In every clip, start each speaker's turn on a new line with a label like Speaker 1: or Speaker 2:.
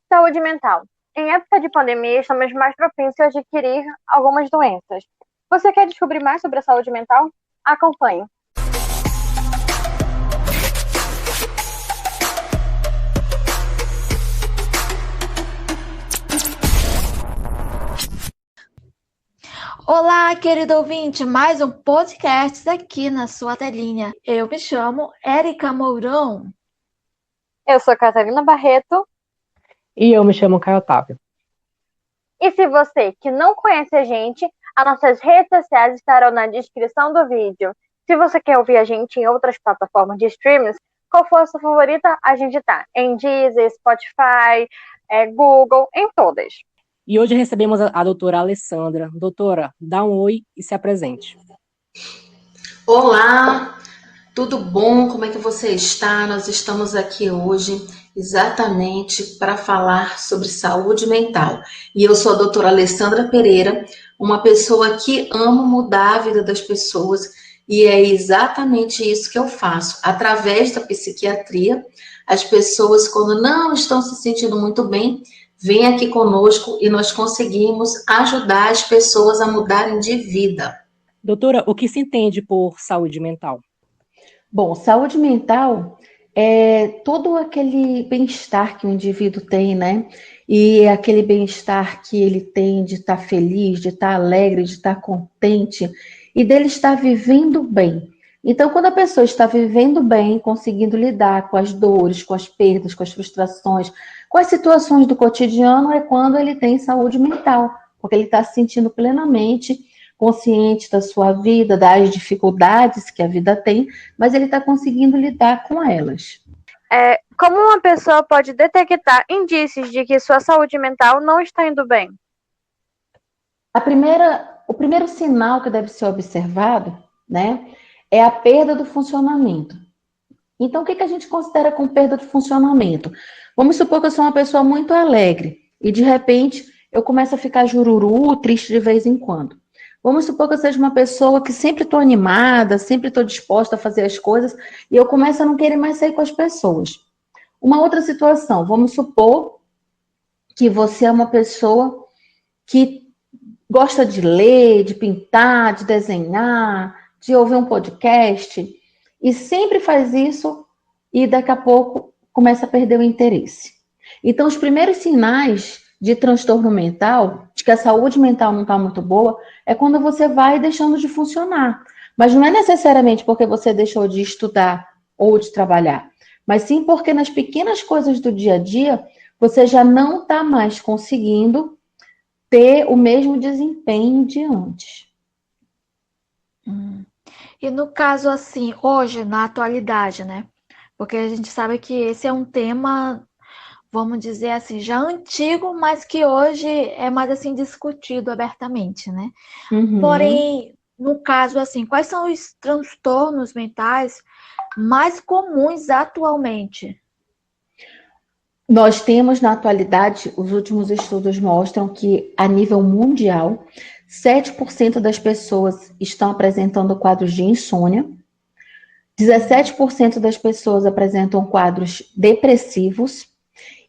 Speaker 1: Saúde mental. Em época de pandemia, estamos mais propensos a adquirir algumas doenças. Você quer descobrir mais sobre a saúde mental? Acompanhe.
Speaker 2: Olá, querido ouvinte, mais um podcast aqui na sua telinha. Eu me chamo Érica Mourão.
Speaker 1: Eu sou Catarina Barreto.
Speaker 3: E eu me chamo Caio Otávio.
Speaker 1: E se você que não conhece a gente, as nossas redes sociais estarão na descrição do vídeo. Se você quer ouvir a gente em outras plataformas de streams, qual for a sua favorita, a gente tá em Deezer, Spotify, Google, em todas.
Speaker 3: E hoje recebemos a doutora Alessandra. Doutora, dá um oi e se apresente.
Speaker 4: Olá, tudo bom? Como é que você está? Nós estamos aqui hoje exatamente para falar sobre saúde mental. E eu sou a doutora Alessandra Pereira, uma pessoa que amo mudar a vida das pessoas, e é exatamente isso que eu faço. Através da psiquiatria, as pessoas, quando não estão se sentindo muito bem, vêm aqui conosco e nós conseguimos ajudar as pessoas a mudarem de vida.
Speaker 3: Doutora, o que se entende por saúde mental?
Speaker 5: Bom, saúde mental é todo aquele bem-estar que o indivíduo tem, né? E aquele bem-estar que ele tem de estar feliz, de estar alegre, de estar contente e dele estar vivendo bem. Então, quando a pessoa está vivendo bem, conseguindo lidar com as dores, com as perdas, com as frustrações, com as situações do cotidiano, é quando ele tem saúde mental, porque ele está se sentindo plenamente consciente da sua vida, das dificuldades que a vida tem, mas ele está conseguindo lidar com elas.
Speaker 1: Como uma pessoa pode detectar indícios de que sua saúde mental não está indo bem?
Speaker 5: O primeiro sinal que deve ser observado, né, é a perda do funcionamento. Então, o que a gente considera como perda de funcionamento? Vamos supor que eu sou uma pessoa muito alegre e, de repente, eu começo a ficar jururu, triste de vez em quando. Vamos supor que eu seja uma pessoa que sempre estou animada, sempre estou disposta a fazer as coisas e eu começo a não querer mais sair com as pessoas. Uma outra situação, vamos supor que você é uma pessoa que gosta de ler, de pintar, de desenhar, de ouvir um podcast e sempre faz isso e daqui a pouco começa a perder o interesse. Então, os primeiros sinais de transtorno mental, de que a saúde mental não está muito boa, é quando você vai deixando de funcionar. Mas não é necessariamente porque você deixou de estudar ou de trabalhar, mas sim porque nas pequenas coisas do dia a dia, você já não está mais conseguindo ter o mesmo desempenho de antes.
Speaker 2: E no caso, assim, hoje, na atualidade, né? Porque a gente sabe que esse é um tema, vamos dizer assim, já antigo, mas que hoje é mais assim discutido abertamente, né?
Speaker 5: Uhum.
Speaker 2: Porém, no caso assim, quais são os transtornos mentais mais comuns atualmente?
Speaker 5: Nós temos na atualidade, os últimos estudos mostram que a nível mundial, 7% das pessoas estão apresentando quadros de insônia, 17% das pessoas apresentam quadros depressivos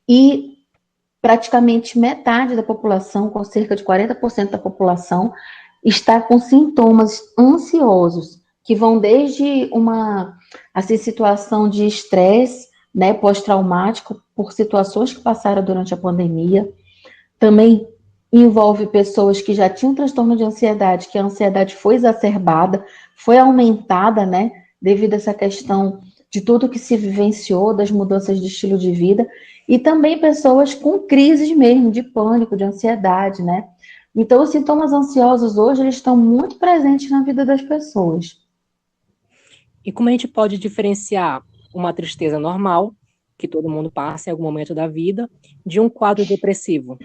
Speaker 5: e praticamente metade da população, com cerca de 40% da população, está com sintomas ansiosos, que vão desde uma situação de estresse, né, pós-traumático, por situações que passaram durante a pandemia. Também envolve pessoas que já tinham transtorno de ansiedade, que a ansiedade foi exacerbada, foi aumentada, né, devido a essa questão de tudo que se vivenciou, das mudanças de estilo de vida, e também pessoas com crises mesmo, de pânico, de ansiedade, né? Então, os sintomas ansiosos hoje, eles estão muito presentes na vida das pessoas.
Speaker 3: E como a gente pode diferenciar uma tristeza normal, que todo mundo passa em algum momento da vida, de um quadro depressivo?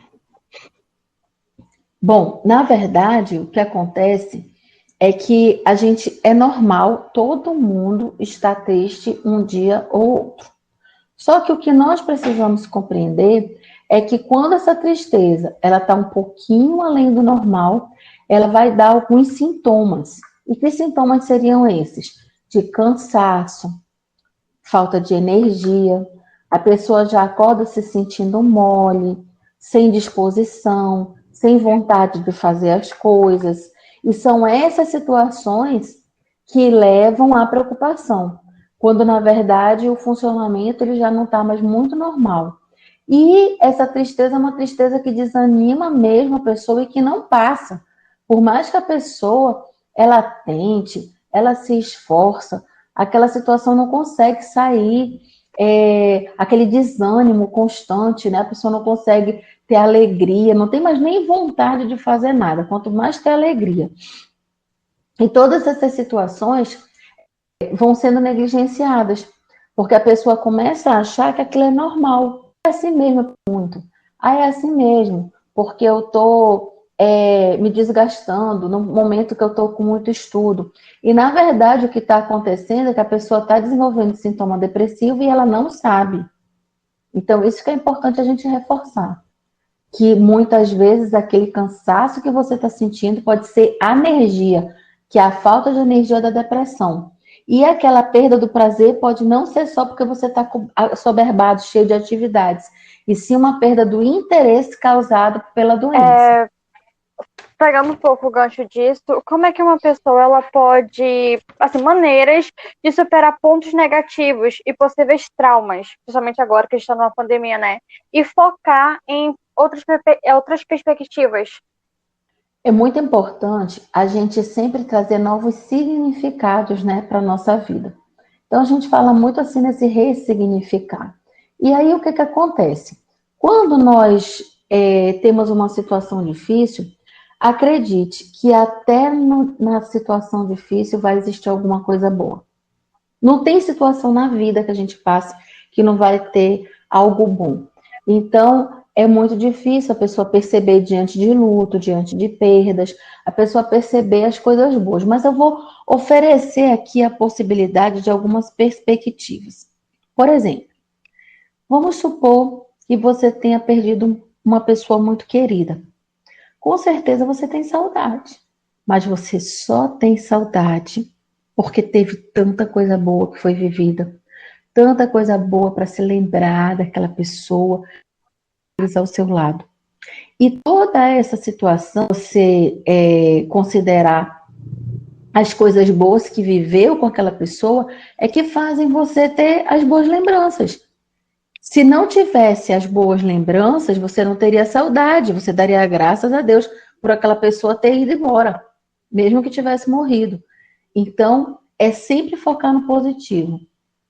Speaker 5: Bom, na verdade, o que acontece é que é normal, todo mundo está triste um dia ou outro. Só que o que nós precisamos compreender é que quando essa tristeza ela está um pouquinho além do normal, ela vai dar alguns sintomas. E que sintomas seriam esses? De cansaço, falta de energia, A pessoa já acorda se sentindo mole, sem disposição, sem vontade de fazer as coisas. E são essas situações que levam à preocupação, quando na verdade o funcionamento ele já não está mais muito normal. E essa tristeza é uma tristeza que desanima mesmo a pessoa e que não passa. Por mais que a pessoa ela tente, ela se esforça, aquela situação não consegue sair, aquele desânimo constante, né? A pessoa não consegue ter alegria, não tem mais nem vontade de fazer nada, quanto mais ter alegria. E todas essas situações vão sendo negligenciadas, porque a pessoa começa a achar que aquilo é normal. É assim mesmo, muito. É assim mesmo, porque eu estou me desgastando no momento que eu estou com muito estudo. E, na verdade, o que está acontecendo é que a pessoa está desenvolvendo sintoma depressivo e ela não sabe. Então, isso que é importante a gente reforçar. Que, muitas vezes, aquele cansaço que você está sentindo pode ser anergia, que é a falta de energia da depressão. E aquela perda do prazer pode não ser só porque você está assoberbado, cheio de atividades, e sim uma perda do interesse causado pela doença.
Speaker 1: Pegando um pouco o gancho disso, como é que uma pessoa ela pode, assim, maneiras de superar pontos negativos e possíveis traumas, principalmente agora que a gente está numa pandemia, né? E focar em outras perspectivas.
Speaker 5: É muito importante a gente sempre trazer novos significados, né, para a nossa vida. Então, a gente fala muito assim nesse ressignificar. E aí, o que que acontece? Quando nós temos uma situação difícil, acredite que até na situação difícil vai existir alguma coisa boa. Não tem situação na vida que a gente passe que não vai ter algo bom. Então, é muito difícil a pessoa perceber diante de luto, diante de perdas, a pessoa perceber as coisas boas. Mas eu vou oferecer aqui a possibilidade de algumas perspectivas. Por exemplo, vamos supor que você tenha perdido uma pessoa muito querida. Com certeza você tem saudade, mas você só tem saudade porque teve tanta coisa boa que foi vivida, tanta coisa boa para se lembrar daquela pessoa ao seu lado. E toda essa situação, você considerar as coisas boas que viveu com aquela pessoa, é que fazem você ter as boas lembranças. Se não tivesse as boas lembranças, você não teria saudade, você daria graças a Deus por aquela pessoa ter ido embora, mesmo que tivesse morrido. Então, é sempre focar no positivo.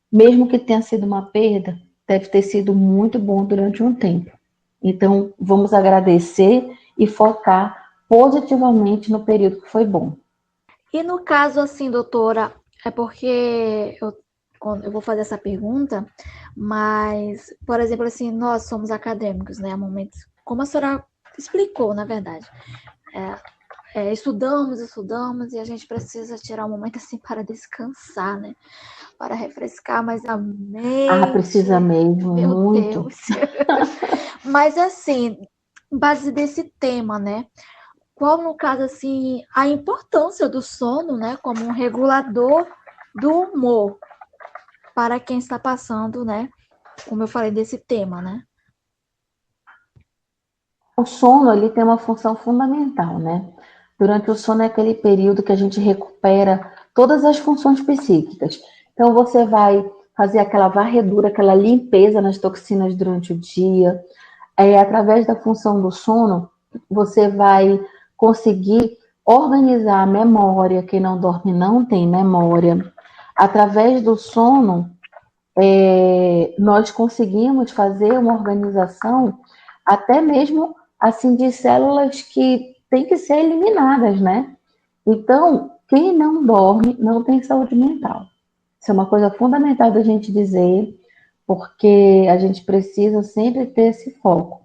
Speaker 5: Mesmo que tenha sido uma perda, deve ter sido muito bom durante um tempo. Então, vamos agradecer e focar positivamente no período que foi bom.
Speaker 2: E no caso, assim, doutora, é porque eu vou fazer essa pergunta, mas, por exemplo, assim, nós somos acadêmicos, né? Há momentos, como a senhora explicou, na verdade. Estudamos e a gente precisa tirar um momento assim para descansar, né? Para refrescar mais a mente.
Speaker 5: Precisa mesmo,
Speaker 2: Meu
Speaker 5: muito.
Speaker 2: Deus. Mas assim, base desse tema, né? Qual, no caso, assim, a importância do sono, né? Como um regulador do humor para quem está passando, né? Como eu falei desse tema, né?
Speaker 5: O sono, ele tem uma função fundamental, né? Durante o sono é aquele período que a gente recupera todas as funções psíquicas. Então, você vai fazer aquela varredura, aquela limpeza nas toxinas durante o dia. Através da função do sono, você vai conseguir organizar a memória. Quem não dorme não tem memória. Através do sono, nós conseguimos fazer uma organização até mesmo assim de células que têm que ser eliminadas, né? Então, quem não dorme não tem saúde mental. Isso é uma coisa fundamental da gente dizer, porque a gente precisa sempre ter esse foco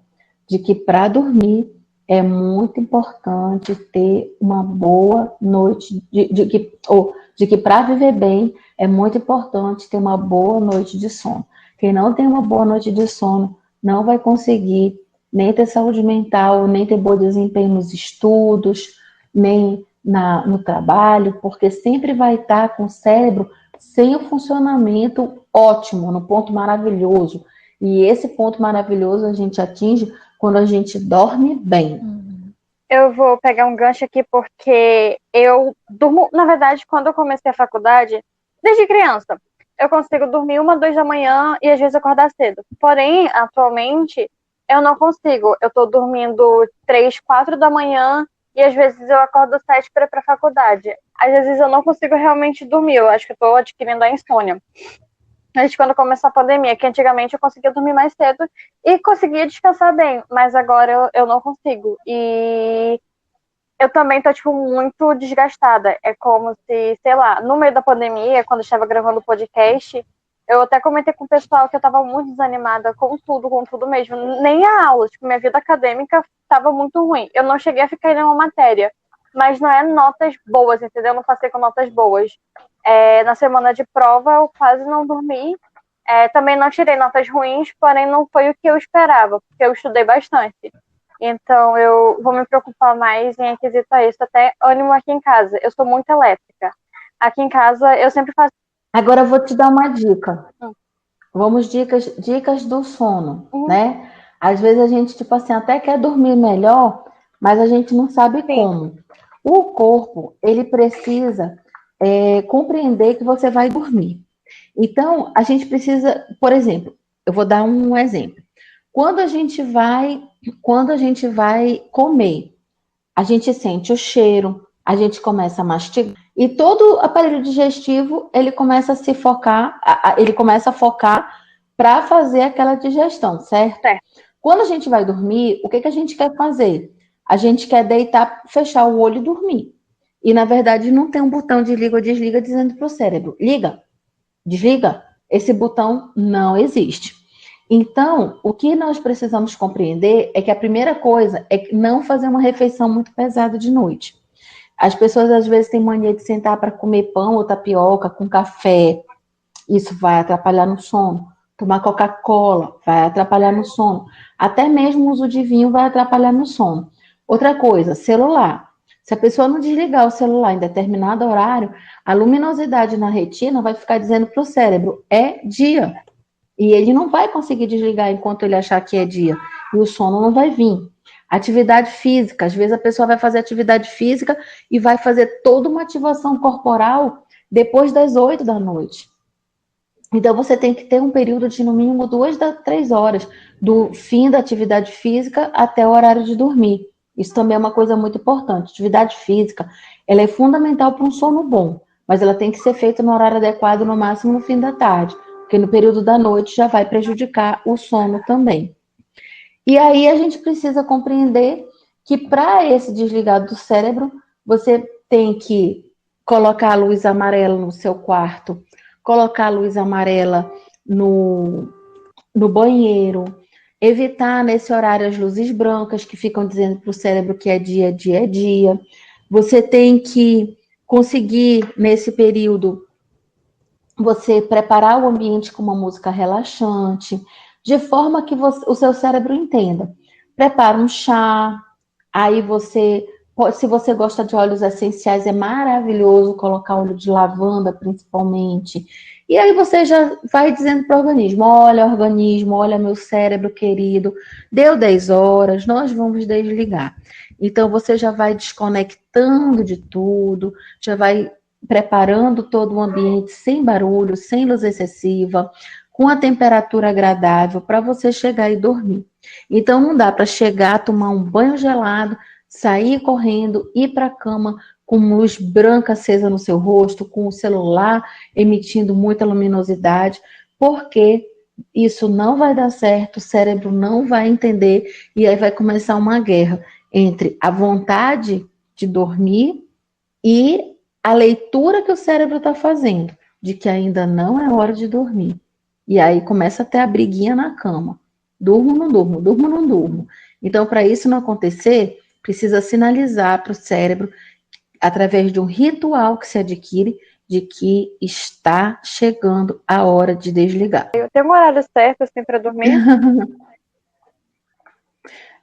Speaker 5: de que para dormir é muito importante ter uma boa noite, de que para viver bem é muito importante ter uma boa noite de sono. Quem não tem uma boa noite de sono não vai conseguir nem ter saúde mental, nem ter bom desempenho nos estudos, nem no trabalho, porque sempre vai estar com o cérebro sem o funcionamento ótimo, no ponto maravilhoso. E esse ponto maravilhoso a gente atinge quando a gente dorme bem.
Speaker 1: Eu vou pegar um gancho aqui porque eu durmo, na verdade, quando eu comecei a faculdade, desde criança, eu consigo dormir 1, 2 da manhã e às vezes acordar cedo. Porém, atualmente, eu não consigo. Eu tô dormindo 3, 4 da manhã e às vezes eu acordo 7 para ir pra faculdade. Às vezes eu não consigo realmente dormir, eu acho que eu tô adquirindo a insônia. Desde quando começou a pandemia, que antigamente eu conseguia dormir mais cedo e conseguia descansar bem, mas agora eu não consigo. E eu também tô, tipo, muito desgastada. É como se, sei lá, no meio da pandemia, quando eu estava gravando o podcast, eu até comentei com o pessoal que eu tava muito desanimada com tudo mesmo. Nem a aula, tipo, minha vida acadêmica tava muito ruim. Eu não cheguei a ficar em nenhuma matéria, mas não é notas boas, entendeu? Eu não passei com notas boas. Na semana de prova, eu quase não dormi. Também não tirei notas ruins, porém não foi o que eu esperava, porque eu estudei bastante. Então, eu vou me preocupar mais em aquisitar isso, até ânimo aqui em casa. Eu sou muito elétrica. Aqui em casa, eu sempre faço.
Speaker 5: Agora eu vou te dar uma dica. Vamos, dicas do sono, né? Às vezes a gente, tipo assim, até quer dormir melhor, mas a gente não sabe como. O corpo, ele precisa compreender que você vai dormir. Então, a gente precisa, por exemplo, eu vou dar um exemplo. Quando a gente vai comer, a gente sente o cheiro, a gente começa a mastigar, e todo o aparelho digestivo, ele começa a se focar, ele começa a focar para fazer aquela digestão, certo? Quando a gente vai dormir, o que a gente quer fazer? A gente quer deitar, fechar o olho e dormir. E, na verdade, não tem um botão de liga ou desliga dizendo para o cérebro, liga, desliga. Esse botão não existe. Então, o que nós precisamos compreender é que a primeira coisa é não fazer uma refeição muito pesada de noite. As pessoas, às vezes, têm mania de sentar para comer pão ou tapioca com café. Isso vai atrapalhar no sono. Tomar Coca-Cola vai atrapalhar no sono. Até mesmo o uso de vinho vai atrapalhar no sono. Outra coisa, celular. Se a pessoa não desligar o celular em determinado horário, a luminosidade na retina vai ficar dizendo para o cérebro, é dia. E ele não vai conseguir desligar enquanto ele achar que é dia. E o sono não vai vir. Atividade física. Às vezes a pessoa vai fazer atividade física e vai fazer toda uma ativação corporal depois das 8 da noite. Então você tem que ter um período de no mínimo 2 a 3 horas do fim da atividade física até o horário de dormir. Isso também é uma coisa muito importante. Atividade física, ela é fundamental para um sono bom, mas ela tem que ser feita no horário adequado, no máximo no fim da tarde, porque no período da noite já vai prejudicar o sono também. E aí a gente precisa compreender que para esse desligado do cérebro, você tem que colocar a luz amarela no seu quarto, colocar a luz amarela no banheiro, evitar nesse horário as luzes brancas que ficam dizendo para o cérebro que é dia, dia, é dia. Você tem que conseguir, nesse período, você preparar o ambiente com uma música relaxante, de forma que o seu cérebro entenda. Prepara um chá, aí se você gosta de óleos essenciais, é maravilhoso colocar óleo de lavanda, principalmente. E aí você já vai dizendo para o organismo, olha meu cérebro querido, deu 10 horas, nós vamos desligar. Então você já vai desconectando de tudo, já vai preparando todo o ambiente sem barulho, sem luz excessiva, com a temperatura agradável para você chegar e dormir. Então não dá para chegar, tomar um banho gelado, sair correndo, ir para a cama com luz branca acesa no seu rosto, com o celular emitindo muita luminosidade, porque isso não vai dar certo, o cérebro não vai entender e aí vai começar uma guerra entre a vontade de dormir e a leitura que o cérebro está fazendo, de que ainda não é hora de dormir. E aí começa a ter a briguinha na cama. Durmo, não durmo, durmo, não durmo. Então, para isso não acontecer, precisa sinalizar para o cérebro, através de um ritual que se adquire, de que está chegando a hora de desligar.
Speaker 1: Eu tenho um horário certo, assim, para dormir?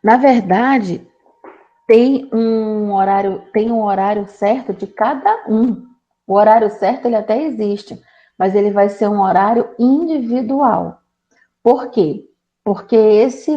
Speaker 5: Na verdade, tem um horário certo de cada um. O horário certo, ele até existe, mas ele vai ser um horário individual. Por quê? Porque esse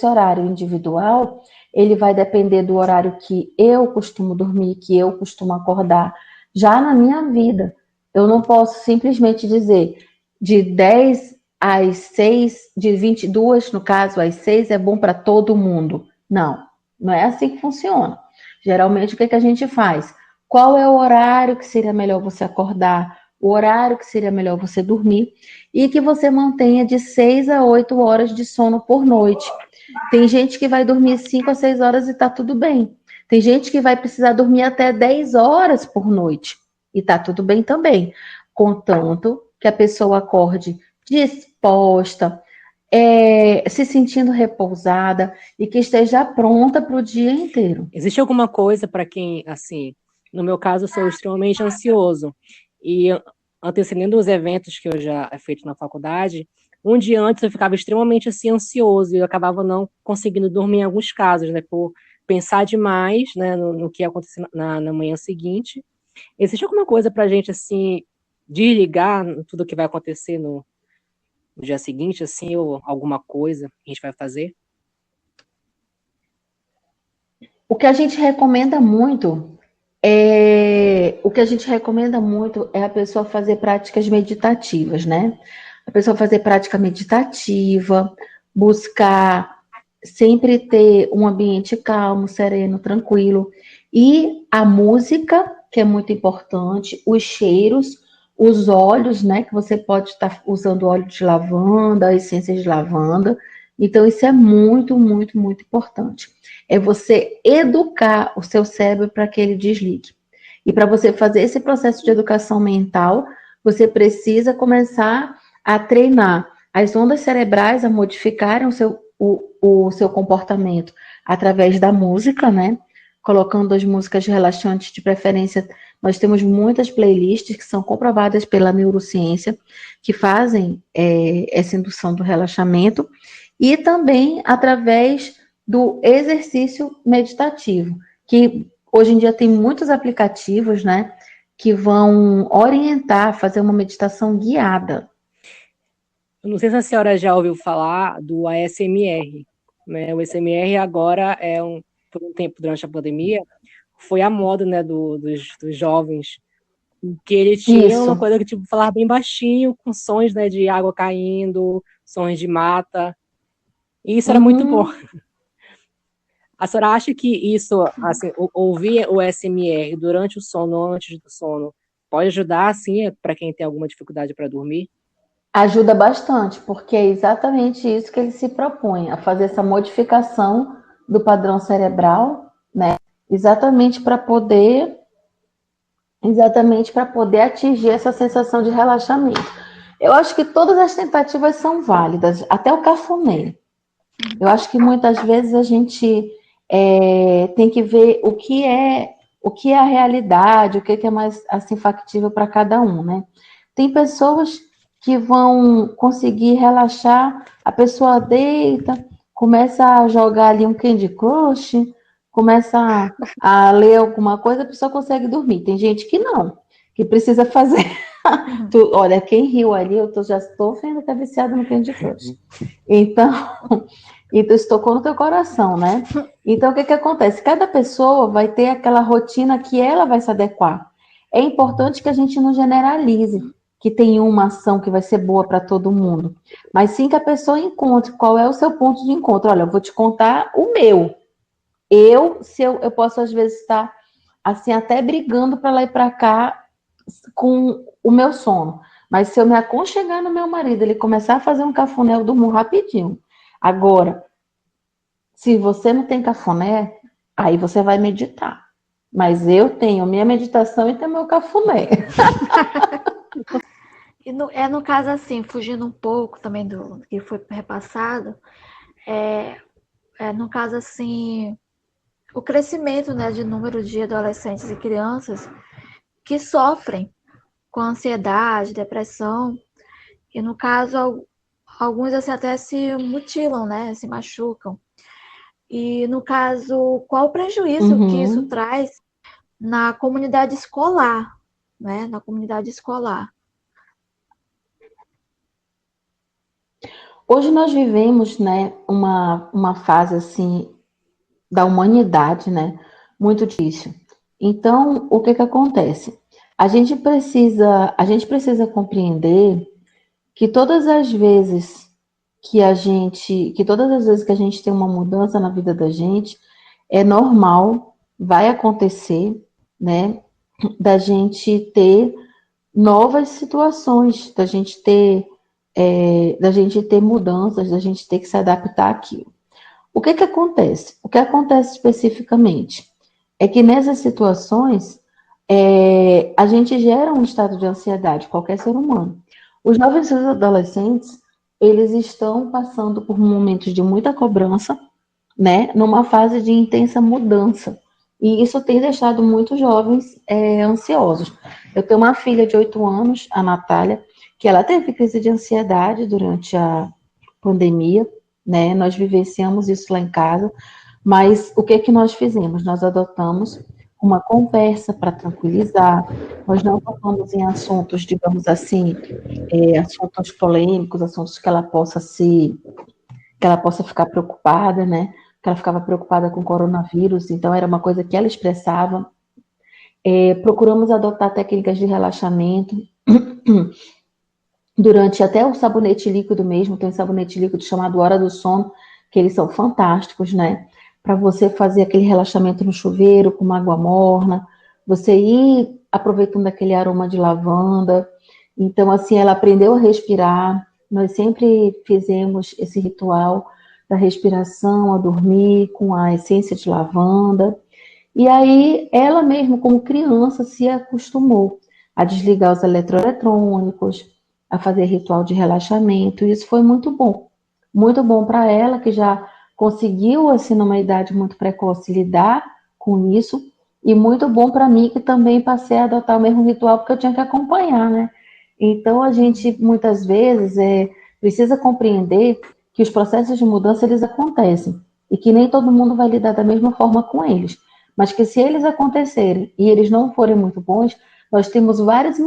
Speaker 5: horário individual, ele vai depender do horário que eu costumo dormir, que eu costumo acordar. Já na minha vida, eu não posso simplesmente dizer de 10 às 6, de 22, no caso, às 6 é bom para todo mundo. Não, não é assim que funciona. Geralmente, o que a gente faz? Qual é o horário que seria melhor você acordar? O horário que seria melhor você dormir? E que você mantenha de 6 a 8 horas de sono por noite. Tem gente que vai dormir 5 a 6 horas e está tudo bem. Tem gente que vai precisar dormir até 10 horas por noite e está tudo bem também. Contanto que a pessoa acorde disposta, se sentindo repousada e que esteja pronta para o dia inteiro.
Speaker 3: Existe alguma coisa para quem, assim, no meu caso, eu sou extremamente ansioso e antecedendo os eventos que eu já fiz na faculdade, um dia antes eu ficava extremamente assim ansioso e eu acabava não conseguindo dormir em alguns casos, né, por pensar demais, né, no que ia acontecer na manhã seguinte. Existe alguma coisa para a gente assim desligar tudo o que vai acontecer no dia seguinte, assim, ou alguma coisa que a gente vai fazer?
Speaker 5: O que a gente recomenda muito é a pessoa fazer práticas meditativas, né? A pessoa fazer prática meditativa, buscar sempre ter um ambiente calmo, sereno, tranquilo. E a música, que é muito importante, os cheiros, os óleos, né? Que você pode estar usando óleo de lavanda, essências de lavanda. Então, isso é muito, muito, muito importante. É você educar o seu cérebro para que ele desligue. E para você fazer esse processo de educação mental, você precisa começar a treinar as ondas cerebrais a modificarem o seu comportamento através da música, né? Colocando as músicas relaxantes, de preferência. Nós temos muitas playlists que são comprovadas pela neurociência, que fazem essa indução do relaxamento, e também através do exercício meditativo, que hoje em dia tem muitos aplicativos, né, que vão orientar, fazer uma meditação guiada.
Speaker 3: Eu não sei se a senhora já ouviu falar do ASMR, né? O ASMR agora por um tempo durante a pandemia, foi a moda, né, dos jovens, que ele tinha uma
Speaker 5: Isso.
Speaker 3: coisa que tipo falar bem baixinho, com sons, né, de água caindo, sons de mata. E isso era muito bom. A senhora acha que isso, assim, ouvir o ASMR durante o sono, antes do sono, pode ajudar, assim, para quem tem alguma dificuldade para dormir?
Speaker 5: Ajuda bastante, porque é exatamente isso que ele se propõe, a fazer essa modificação do padrão cerebral, né? Exatamente para poder atingir essa sensação de relaxamento. Eu acho que todas as tentativas são válidas, até o cafuné. Eu acho que muitas vezes a gente tem que ver o que é a realidade, o que é mais assim factível para cada um, né? Tem pessoas que vão conseguir relaxar, a pessoa deita, começa a jogar ali um Candy Crush, começa a ler alguma coisa, a pessoa consegue dormir. Tem gente que não, que precisa fazer. Olha, quem riu ali, já estou vendo que é viciado no Candy Crush. Então, isso tocou no teu coração, né? Então, o que acontece? Cada pessoa vai ter aquela rotina que ela vai se adequar. É importante que a gente não generalize, que tem uma ação que vai ser boa para todo mundo, mas sim que a pessoa encontre qual é o seu ponto de encontro. Olha, eu vou te contar o meu. Eu posso às vezes estar assim até brigando para lá e para cá com o meu sono, mas se eu me aconchegar no meu marido, ele começar a fazer um cafuné, eu durmo rapidinho. Agora, se você não tem cafuné, aí você vai meditar. Mas eu tenho minha meditação e tenho meu cafuné.
Speaker 2: E no caso assim, fugindo um pouco também do que foi repassado, no caso assim, o crescimento, né, de número de adolescentes e crianças que sofrem com ansiedade, depressão, e no caso alguns assim, até se mutilam, né, se machucam. E no caso, qual o prejuízo que isso traz na comunidade escolar, né, na comunidade escolar?
Speaker 5: Hoje nós vivemos, né, uma fase assim da humanidade, né, muito difícil. Então, o que que acontece? A gente precisa compreender que todas as vezes que todas as vezes que a gente tem uma mudança na vida da gente, é normal, vai acontecer, né, da gente ter novas situações, da gente ter mudanças, da gente ter que se adaptar àquilo. O que que acontece? O que acontece especificamente é que nessas situações a gente gera um estado de ansiedade, qualquer ser humano. Os jovens e os adolescentes, eles estão passando por momentos de muita cobrança, né, numa fase de intensa mudança. E isso tem deixado muitos jovens ansiosos. Eu tenho uma filha de 8 anos, a Natália, que ela teve crise de ansiedade durante a pandemia, né? Nós vivenciamos isso lá em casa, mas o que que nós fizemos? Nós adotamos uma conversa para tranquilizar, nós não tocamos em assuntos, digamos assim, assuntos polêmicos, assuntos que ela possa ficar preocupada, né? Que ela ficava preocupada com o coronavírus, então era uma coisa que ela expressava. Procuramos adotar técnicas de relaxamento durante até o sabonete líquido mesmo, tem um sabonete líquido chamado Hora do Sono, que eles são fantásticos, né? Para você fazer aquele relaxamento no chuveiro com uma água morna, você ir aproveitando aquele aroma de lavanda. Então, assim, ela aprendeu a respirar. Nós sempre fizemos esse ritual da respiração, a dormir com a essência de lavanda. E aí, ela mesmo, como criança, se acostumou a desligar os eletroeletrônicos, a fazer ritual de relaxamento. E isso foi muito bom para ela, que já conseguiu, assim, numa idade muito precoce, lidar com isso. E muito bom para mim, que também passei a adotar o mesmo ritual, porque eu tinha que acompanhar, né? Então, a gente, muitas vezes, precisa compreender que os processos de mudança, eles acontecem. E que nem todo mundo vai lidar da mesma forma com eles. Mas que se eles acontecerem e eles não forem muito bons, nós temos várias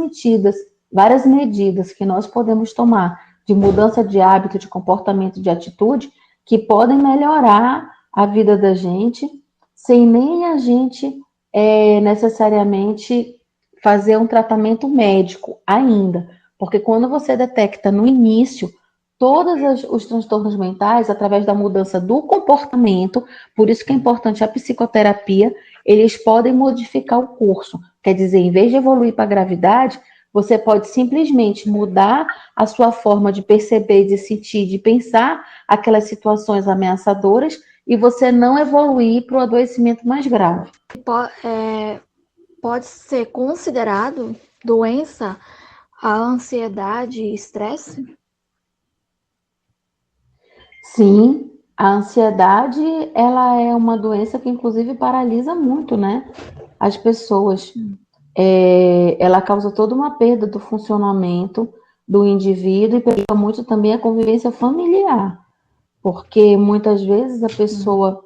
Speaker 5: medidas que nós podemos tomar de mudança de hábito, de comportamento, de atitude, que podem melhorar a vida da gente, sem nem a gente necessariamente fazer um tratamento médico ainda. Porque quando você detecta no início todos os transtornos mentais, através da mudança do comportamento, por isso que é importante a psicoterapia, eles podem modificar o curso. Quer dizer, em vez de evoluir para a gravidade, você pode simplesmente mudar a sua forma de perceber, de sentir, de pensar aquelas situações ameaçadoras e você não evoluir para o adoecimento mais grave.
Speaker 2: Pode ser considerado doença a ansiedade e estresse?
Speaker 5: Sim, a ansiedade, ela é uma doença que inclusive paralisa muito, né, as pessoas. Ela causa toda uma perda do funcionamento do indivíduo e prejudica muito também a convivência familiar, porque muitas vezes a pessoa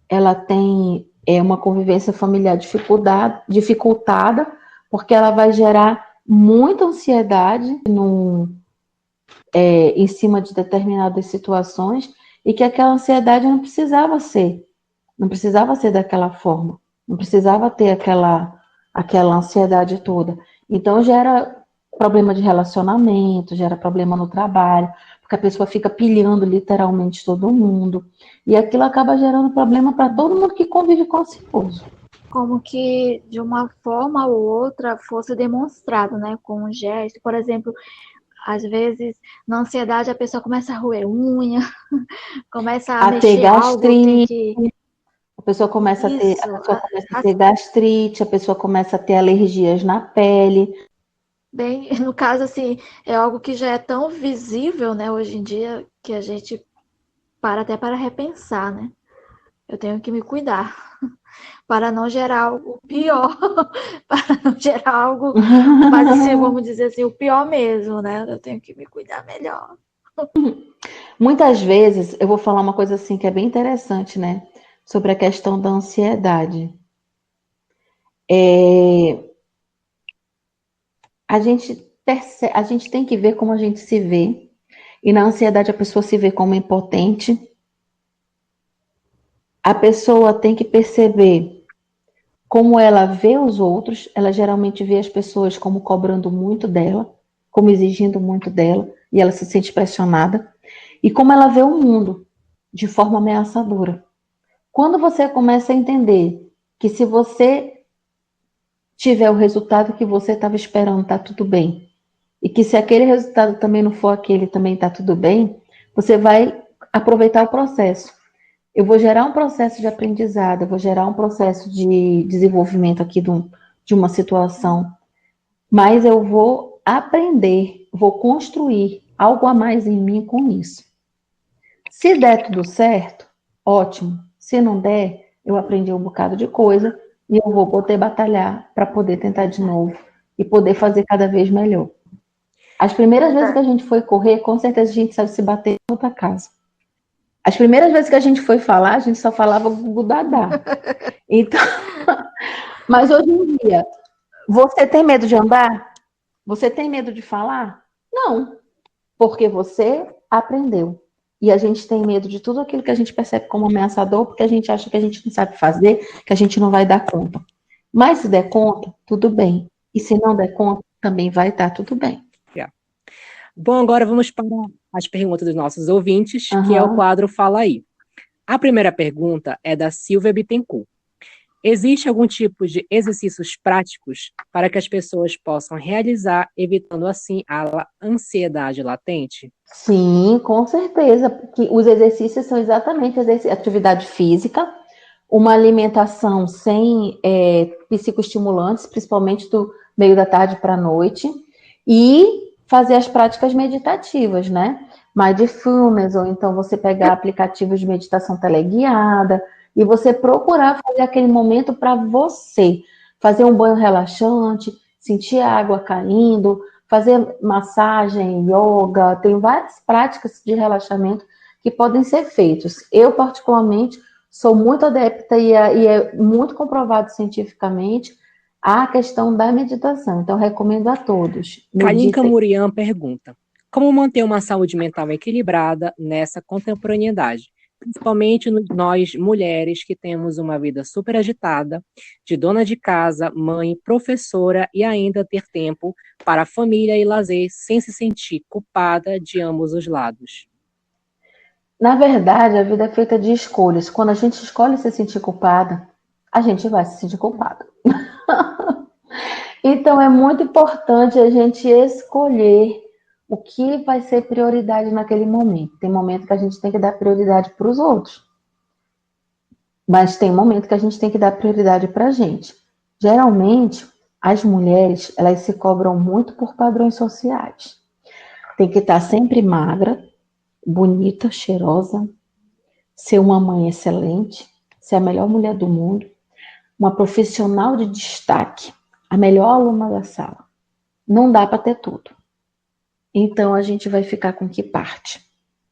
Speaker 5: ela tem uma convivência familiar dificultada, porque ela vai gerar muita ansiedade em cima de determinadas situações e que aquela ansiedade não precisava ser daquela forma, não precisava ter aquela ansiedade toda. Então gera problema de relacionamento, gera problema no trabalho, porque a pessoa fica pilhando literalmente todo mundo, e aquilo acaba gerando problema para todo mundo que convive com o ansioso.
Speaker 2: Como que de uma forma ou outra fosse demonstrado, né, com um gesto. Por exemplo, às vezes na ansiedade a pessoa começa a roer unha, começa a
Speaker 5: A ter
Speaker 2: mexer algo, tem que
Speaker 5: gastrite, a pessoa começa
Speaker 2: isso,
Speaker 5: a ter gastrite, a pessoa começa a ter alergias na pele.
Speaker 2: bem, no caso assim, é algo que já é tão visível, né, hoje em dia, que a gente até para repensar, né? Eu tenho que me cuidar para não gerar algo pior, para não gerar algo, mas assim, vamos dizer assim, o pior mesmo, né? Eu tenho que me cuidar melhor.
Speaker 5: Muitas vezes, eu vou falar uma coisa assim que é bem interessante, né? Sobre a questão da ansiedade. A gente tem que ver como a gente se vê E na ansiedade a pessoa se vê como impotente. A pessoa tem que perceber como ela vê os outros. Ela geralmente vê as pessoas como cobrando muito dela, como exigindo muito dela, e ela se sente pressionada. E como ela vê o mundo de forma ameaçadora. Quando você começa a entender que se você tiver o resultado que você estava esperando, tá tudo bem. E que se aquele resultado também não for aquele, também tá tudo bem, você vai aproveitar o processo. Eu vou gerar um processo de aprendizado, eu vou gerar um processo de desenvolvimento aqui de uma situação, mas eu vou aprender, vou construir algo a mais em mim com isso. Se der tudo certo, ótimo. Se não der, eu aprendi um bocado de coisa e eu vou poder batalhar para poder tentar de novo e poder fazer cada vez melhor. As primeiras vezes que a gente foi correr, com certeza a gente sabe se bater em outra casa. As primeiras vezes que a gente foi falar, a gente só falava Gugu Dadá. Então, mas hoje em dia, você tem medo de andar? Você tem medo de falar? Não, porque você aprendeu. E a gente tem medo de tudo aquilo que a gente percebe como ameaçador, porque a gente acha que a gente não sabe fazer, que a gente não vai dar conta. Mas se der conta, tudo bem. E se não der conta, também vai estar tudo bem.
Speaker 3: Bom, agora vamos para as perguntas dos nossos ouvintes, que é o quadro Fala Aí. A primeira pergunta é da Silvia Bittencourt. Existe algum tipo de exercícios práticos para que as pessoas possam realizar, evitando assim a ansiedade latente?
Speaker 5: Sim, com certeza, porque os exercícios são exatamente atividade física, uma alimentação sem psicoestimulantes, principalmente do meio da tarde para a noite, e fazer as práticas meditativas, né? Mindfulness, ou então você pegar aplicativos de meditação teleguiada, e você procurar fazer aquele momento para você. Fazer um banho relaxante, sentir a água caindo, fazer massagem, yoga, tem várias práticas de relaxamento que podem ser feitos. Eu, particularmente, sou muito adepta e é muito comprovado cientificamente a questão da meditação. Então, recomendo a todos.
Speaker 3: Kalinka Murian pergunta: como manter uma saúde mental equilibrada nessa contemporaneidade? Principalmente nós, mulheres, que temos uma vida super agitada, de dona de casa, mãe, professora, e ainda ter tempo para a família e lazer, sem se sentir culpada de ambos os lados.
Speaker 5: Na verdade, a vida é feita de escolhas. Quando a gente escolhe se sentir culpada, a gente vai se sentir culpada. Então, é muito importante a gente escolher o que vai ser prioridade naquele momento. Tem momento que a gente tem que dar prioridade para os outros. Mas tem momento que a gente tem que dar prioridade para a gente. Geralmente, as mulheres, elas se cobram muito por padrões sociais. Tem que estar sempre magra, bonita, cheirosa, ser uma mãe excelente, ser a melhor mulher do mundo, uma profissional de destaque, a melhor aluna da sala. Não dá para ter tudo. Então, a gente vai ficar com que parte?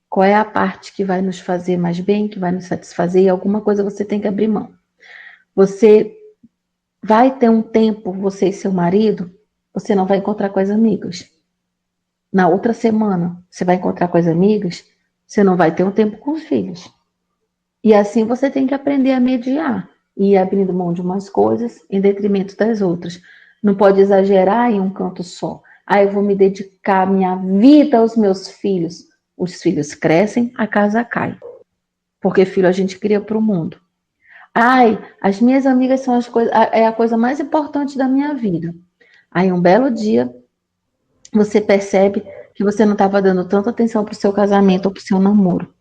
Speaker 5: Qual é a parte que vai nos fazer mais bem, que vai nos satisfazer? E alguma coisa você tem que abrir mão. Você vai ter um tempo, você e seu marido, você não vai encontrar com as amigas. Na outra semana, você vai encontrar com as amigas, você não vai ter um tempo com os filhos. E assim você tem que aprender a mediar. E ir abrindo mão de umas coisas em detrimento das outras. Não pode exagerar em um canto só. Eu vou me dedicar a minha vida aos meus filhos. Os filhos crescem, a casa cai. Porque filho a gente cria para o mundo. As minhas amigas são é a coisa mais importante da minha vida. Aí um belo dia, você percebe que você não estava dando tanta atenção para o seu casamento ou para o seu namoro.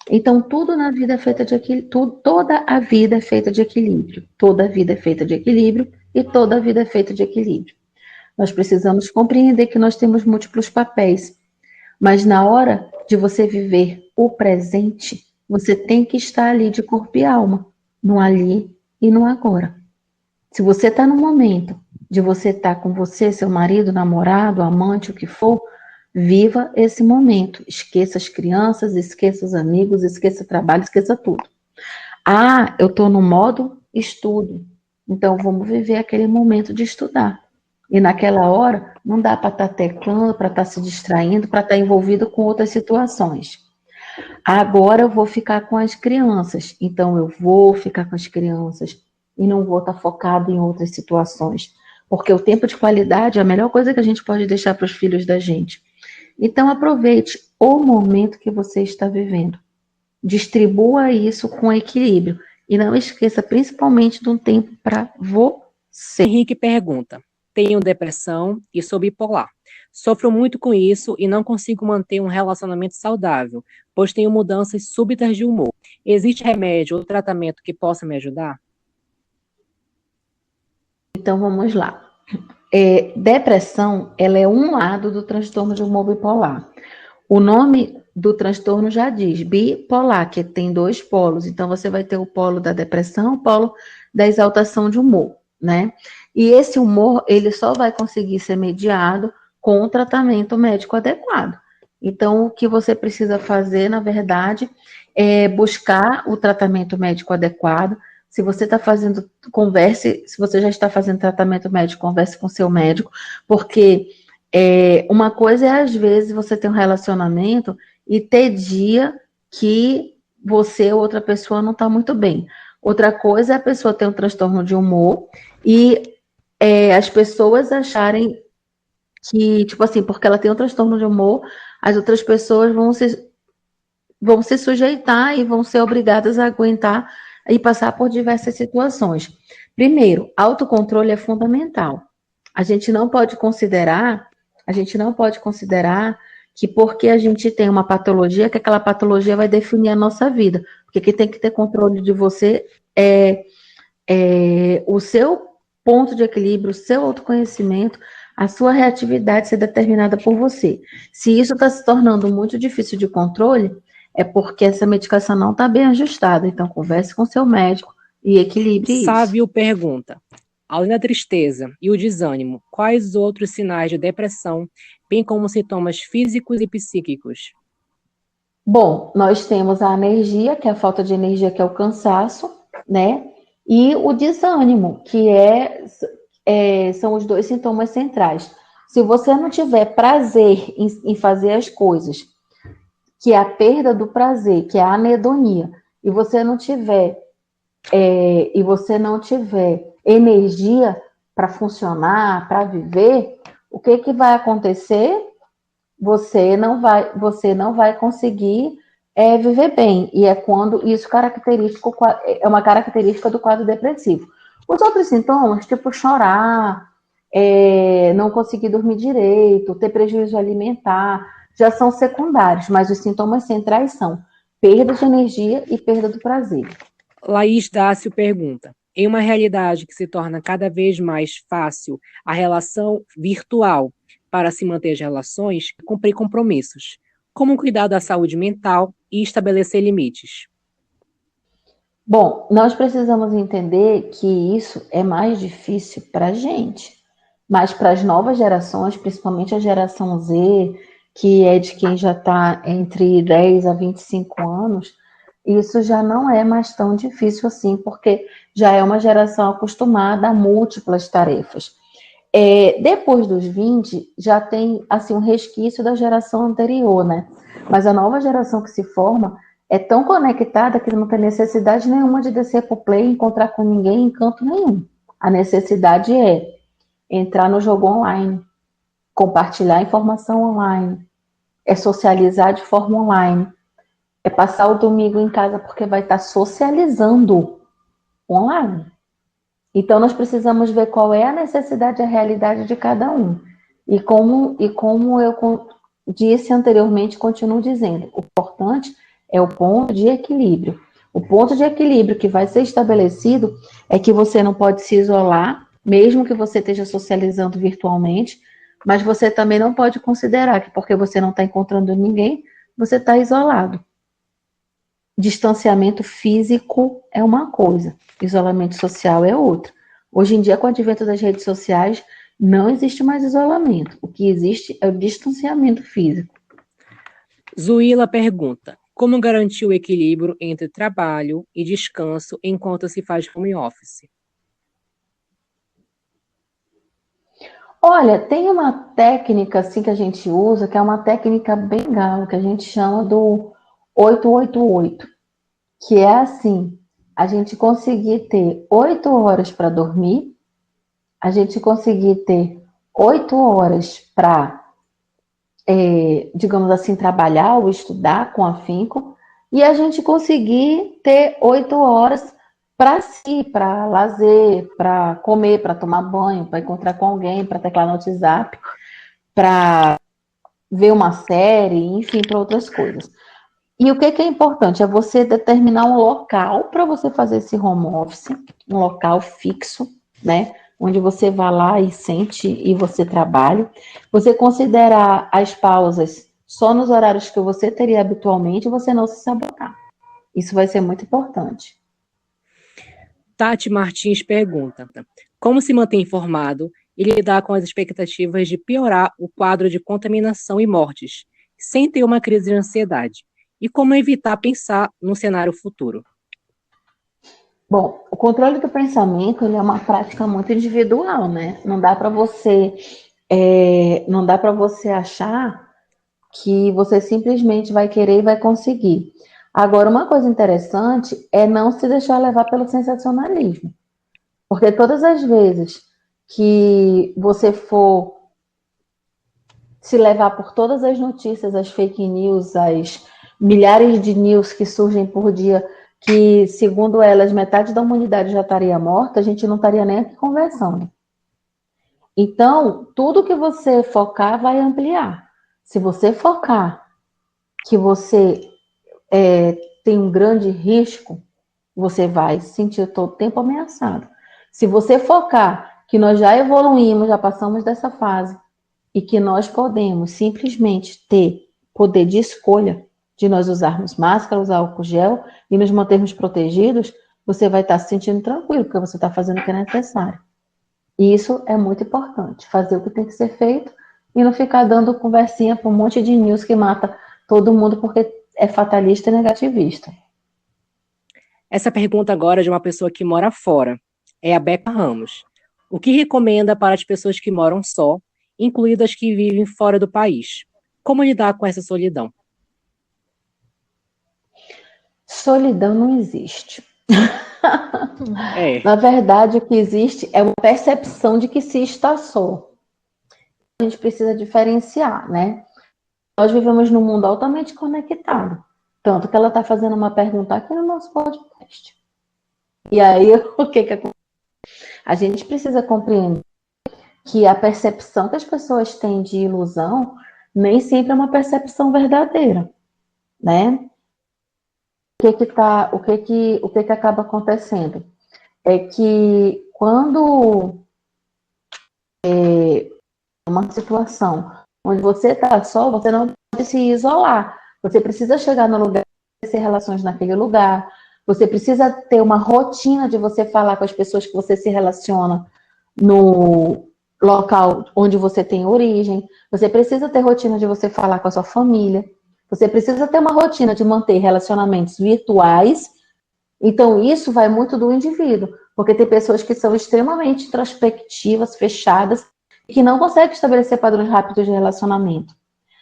Speaker 5: Então, tudo na vida é feita de equilíbrio. Toda a vida é feita de equilíbrio. Toda a vida é feita de equilíbrio e toda a vida é feita de equilíbrio. Nós precisamos compreender que nós temos múltiplos papéis. Mas na hora de você viver o presente, você tem que estar ali de corpo e alma. No ali e no agora. Se você está no momento de você estar com você, seu marido, namorado, amante, o que for, viva esse momento. Esqueça as crianças, esqueça os amigos, esqueça o trabalho, esqueça tudo. Eu estou no modo estudo. Então, vamos viver aquele momento de estudar. E naquela hora, não dá para estar teclando, para estar se distraindo, para estar envolvido com outras situações. Agora eu vou ficar com as crianças, então eu vou ficar com as crianças e não vou estar focado em outras situações, porque o tempo de qualidade é a melhor coisa que a gente pode deixar para os filhos da gente. Então aproveite o momento que você está vivendo, distribua isso com equilíbrio e não esqueça principalmente de um tempo para você.
Speaker 3: Henrique pergunta: tenho depressão e sou bipolar. Sofro muito com isso e não consigo manter um relacionamento saudável, pois tenho mudanças súbitas de humor. Existe remédio ou tratamento que possa me ajudar?
Speaker 5: Então vamos lá. Depressão, ela é um lado do transtorno de humor bipolar. O nome do transtorno já diz, bipolar, que tem dois polos. Então, você vai ter o polo da depressão, o polo da exaltação de humor, né? E esse humor, ele só vai conseguir ser mediado com o tratamento médico adequado. Então, o que você precisa fazer, na verdade, é buscar o tratamento médico adequado. Se você está fazendo, converse, se você já está fazendo tratamento médico, converse com seu médico, porque uma coisa é, às vezes, você ter um relacionamento e ter dia que você ou outra pessoa não está muito bem. Outra coisa é a pessoa ter um transtorno de humor e as pessoas acharem que, tipo assim, porque ela tem um transtorno de humor, as outras pessoas vão se sujeitar e vão ser obrigadas a aguentar e passar por diversas situações. Primeiro, autocontrole é fundamental. A gente não pode considerar que porque a gente tem uma patologia, que aquela patologia vai definir a nossa vida. Porque quem tem que ter controle de você é o seu ponto de equilíbrio, o seu autoconhecimento, a sua reatividade ser determinada por você. Se isso está se tornando muito difícil de controle, é porque essa medicação não está bem ajustada. Então, converse com seu médico e equilibre isso.
Speaker 3: Sávio pergunta: além da tristeza e o desânimo, quais outros sinais de depressão, bem como sintomas físicos e psíquicos?
Speaker 5: Bom, nós temos a anergia, que é a falta de energia, que é o cansaço, né? E o desânimo, que são os dois sintomas centrais. Se você não tiver prazer em fazer as coisas, que é a perda do prazer, que é a anedonia, e você não tiver energia para funcionar, para viver, o que vai acontecer? Você não vai conseguir viver bem. E é quando isso é uma característica do quadro depressivo. Os outros sintomas, tipo chorar, não conseguir dormir direito, ter prejuízo alimentar, já são secundários, mas os sintomas centrais são perda de energia e perda do prazer.
Speaker 3: Laís Dácio pergunta: em uma realidade que se torna cada vez mais fácil a relação virtual para se manter as relações, cumprir compromissos, como cuidar da saúde mental e estabelecer limites?
Speaker 5: Bom, nós precisamos entender que isso é mais difícil para a gente, mas para as novas gerações, principalmente a geração Z, que é de quem já está entre 10 a 25 anos, isso já não é mais tão difícil assim, porque já é uma geração acostumada a múltiplas tarefas. Depois dos 20, já tem assim um resquício da geração anterior, né? Mas a nova geração que se forma é tão conectada que não tem necessidade nenhuma de descer para o play e encontrar com ninguém em canto nenhum. A necessidade é entrar no jogo online, compartilhar informação online, é socializar de forma online, é passar o domingo em casa porque vai estar socializando online. Então, nós precisamos ver qual é a necessidade e a realidade de cada um. E como eu disse anteriormente, continuo dizendo, o importante é o ponto de equilíbrio. O ponto de equilíbrio que vai ser estabelecido é que você não pode se isolar, mesmo que você esteja socializando virtualmente, mas você também não pode considerar que porque você não está encontrando ninguém, você está isolado. Distanciamento físico é uma coisa, isolamento social é outra. Hoje em dia, com o advento das redes sociais, não existe mais isolamento. O que existe é o distanciamento físico.
Speaker 3: Zuíla pergunta: como garantir o equilíbrio entre trabalho e descanso enquanto se faz home office?
Speaker 5: Olha, tem uma técnica assim que a gente usa, que é uma técnica bem legal, que a gente chama do 888, que é assim, a gente conseguir ter 8 horas para dormir, a gente conseguir ter 8 horas para, digamos assim, trabalhar ou estudar com afinco, e a gente conseguir ter 8 horas para si, para lazer, para comer, para tomar banho, para encontrar com alguém, para teclar no WhatsApp, para ver uma série, enfim, para outras coisas. E o que é importante? É você determinar um local para você fazer esse home office, um local fixo, né? Onde você vá lá e sente e você trabalhe. Você considerar as pausas só nos horários que você teria habitualmente e você não se sabotar. Isso vai ser muito importante.
Speaker 3: Tati Martins pergunta: como se manter informado e lidar com as expectativas de piorar o quadro de contaminação e mortes, sem ter uma crise de ansiedade? E como evitar pensar no cenário futuro?
Speaker 5: Bom, o controle do pensamento ele é uma prática muito individual, né? Não dá para você achar que você simplesmente vai querer e vai conseguir. Agora, uma coisa interessante é não se deixar levar pelo sensacionalismo. Porque todas as vezes que você for se levar por todas as notícias, as fake news, as milhares de news que surgem por dia, que, segundo elas, metade da humanidade já estaria morta, a gente não estaria nem aqui conversando. Então, tudo que você focar vai ampliar. Se você focar que você tem um grande risco, você vai se sentir todo tempo ameaçado. Se você focar que nós já evoluímos, já passamos dessa fase, e que nós podemos simplesmente ter poder de escolha, de nós usarmos máscara, usar álcool gel e nos mantermos protegidos, você vai estar se sentindo tranquilo, porque você está fazendo o que é necessário. E isso é muito importante, fazer o que tem que ser feito e não ficar dando conversinha para um monte de news que mata todo mundo porque é fatalista e negativista.
Speaker 3: Essa pergunta agora é de uma pessoa que mora fora. É a Beca Ramos. O que recomenda para as pessoas que moram só, incluídas que vivem fora do país? Como lidar com essa solidão?
Speaker 5: Solidão não existe.
Speaker 3: É.
Speaker 5: Na verdade, o que existe é uma percepção de que se está só. A gente precisa diferenciar, né? Nós vivemos num mundo altamente conectado. Tanto que ela está fazendo uma pergunta aqui no nosso podcast. E aí, o que acontece? A gente precisa compreender que a percepção que as pessoas têm de ilusão nem sempre é uma percepção verdadeira, né? O que acaba acontecendo? É que quando uma situação onde você está só, você não pode se isolar. Você precisa chegar no lugar, ter relações naquele lugar. Você precisa ter uma rotina de você falar com as pessoas que você se relaciona no local onde você tem origem. Você precisa ter rotina de você falar com a sua família. Você precisa ter uma rotina de manter relacionamentos virtuais. Então, isso vai muito do indivíduo, porque tem pessoas que são extremamente introspectivas, fechadas, e que não conseguem estabelecer padrões rápidos de relacionamento.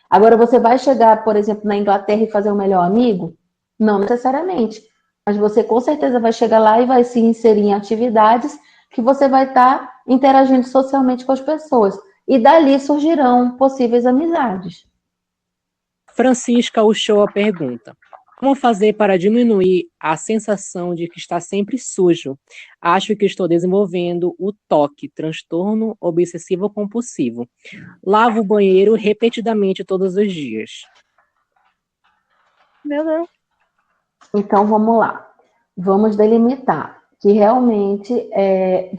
Speaker 5: Agora, você vai chegar, por exemplo, na Inglaterra e fazer um melhor amigo? Não necessariamente. Mas você com certeza vai chegar lá e vai se inserir em atividades que você vai estar interagindo socialmente com as pessoas. E dali surgirão possíveis amizades.
Speaker 3: Francisca Uchoa pergunta: como fazer para diminuir a sensação de que está sempre sujo? Acho que estou desenvolvendo o TOC, transtorno obsessivo compulsivo. Lavo o banheiro repetidamente todos os dias.
Speaker 1: Meu Deus.
Speaker 5: Então, vamos lá. Vamos delimitar que realmente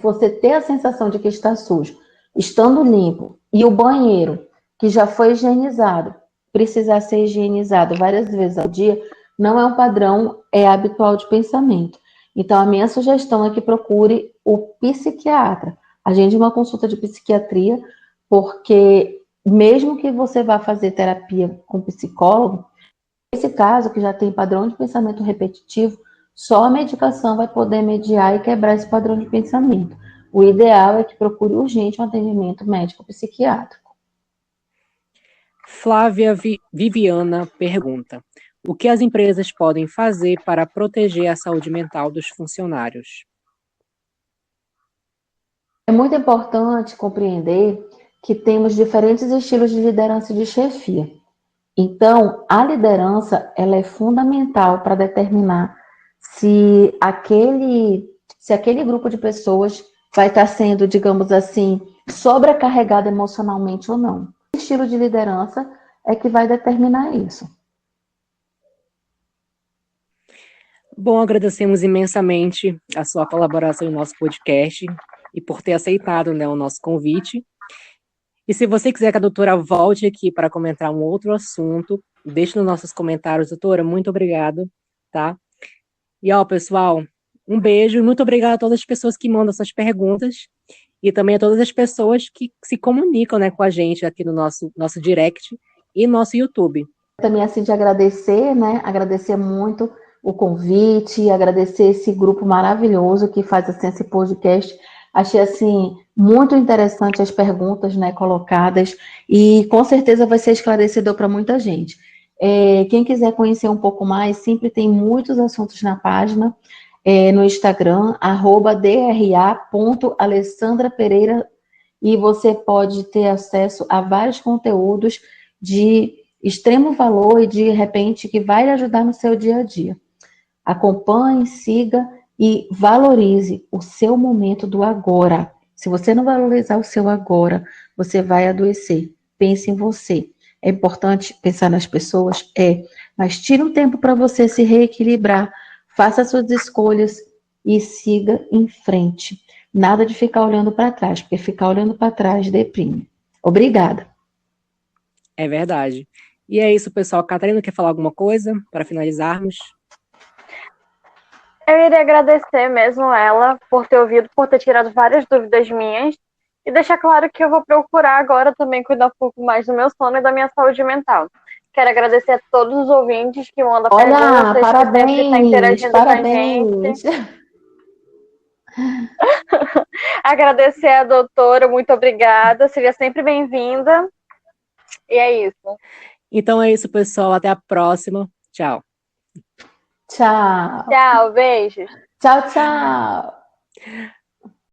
Speaker 5: você ter a sensação de que está sujo, estando limpo, e o banheiro, que já foi higienizado, precisar ser higienizado várias vezes ao dia, não é um padrão habitual de pensamento. Então, a minha sugestão é que procure o psiquiatra. Agende uma consulta de psiquiatria, porque mesmo que você vá fazer terapia com psicólogo, nesse caso, que já tem padrão de pensamento repetitivo, só a medicação vai poder mediar e quebrar esse padrão de pensamento. O ideal é que procure urgente um atendimento médico-psiquiátrico.
Speaker 3: Flávia Viviana pergunta: o que as empresas podem fazer para proteger a saúde mental dos funcionários?
Speaker 5: É muito importante compreender que temos diferentes estilos de liderança e de chefia. Então, a liderança ela é fundamental para determinar se aquele grupo de pessoas vai estar sendo, digamos assim, sobrecarregado emocionalmente ou não. O estilo de liderança é que vai determinar isso.
Speaker 3: Bom, agradecemos imensamente a sua colaboração em nosso podcast e por ter aceitado, né, o nosso convite. E se você quiser que a doutora volte aqui para comentar um outro assunto, deixe nos nossos comentários, doutora. Muito obrigado, tá? E, pessoal, um beijo e muito obrigada a todas as pessoas que mandam suas perguntas e também a todas as pessoas que se comunicam, né, com a gente aqui no nosso direct e nosso YouTube.
Speaker 5: Também, assim, de agradecer, né? Agradecer muito o convite, agradecer esse grupo maravilhoso que faz, assim, esse podcast. Achei, assim, muito interessante as perguntas, né, colocadas e com certeza vai ser esclarecedor para muita gente. Quem quiser conhecer um pouco mais, sempre tem muitos assuntos na página, no Instagram, @dra.alessandrapereira, e você pode ter acesso a vários conteúdos de extremo valor e de repente que vai lhe ajudar no seu dia a dia. Acompanhe, siga e valorize o seu momento do agora. Se você não valorizar o seu agora, você vai adoecer. Pense em você. É importante pensar nas pessoas? Mas tire um tempo para você se reequilibrar, faça suas escolhas e siga em frente. Nada de ficar olhando para trás, porque ficar olhando para trás deprime. Obrigada.
Speaker 3: É verdade. E é isso, pessoal. Catarina, quer falar alguma coisa para finalizarmos?
Speaker 1: Eu iria agradecer mesmo ela por ter ouvido, por ter tirado várias dúvidas minhas e deixar claro que eu vou procurar agora também cuidar um pouco mais do meu sono e da minha saúde mental. Quero agradecer a todos os ouvintes que mandam perguntas,
Speaker 5: Parabéns,
Speaker 1: que sempre estão interagindo
Speaker 5: parabéns.
Speaker 1: com a gente. Agradecer a doutora, muito obrigada, seja sempre bem-vinda. E é isso.
Speaker 3: Então é isso, pessoal. Até a próxima. Tchau.
Speaker 5: Tchau.
Speaker 1: Tchau, beijos.
Speaker 5: Tchau, tchau.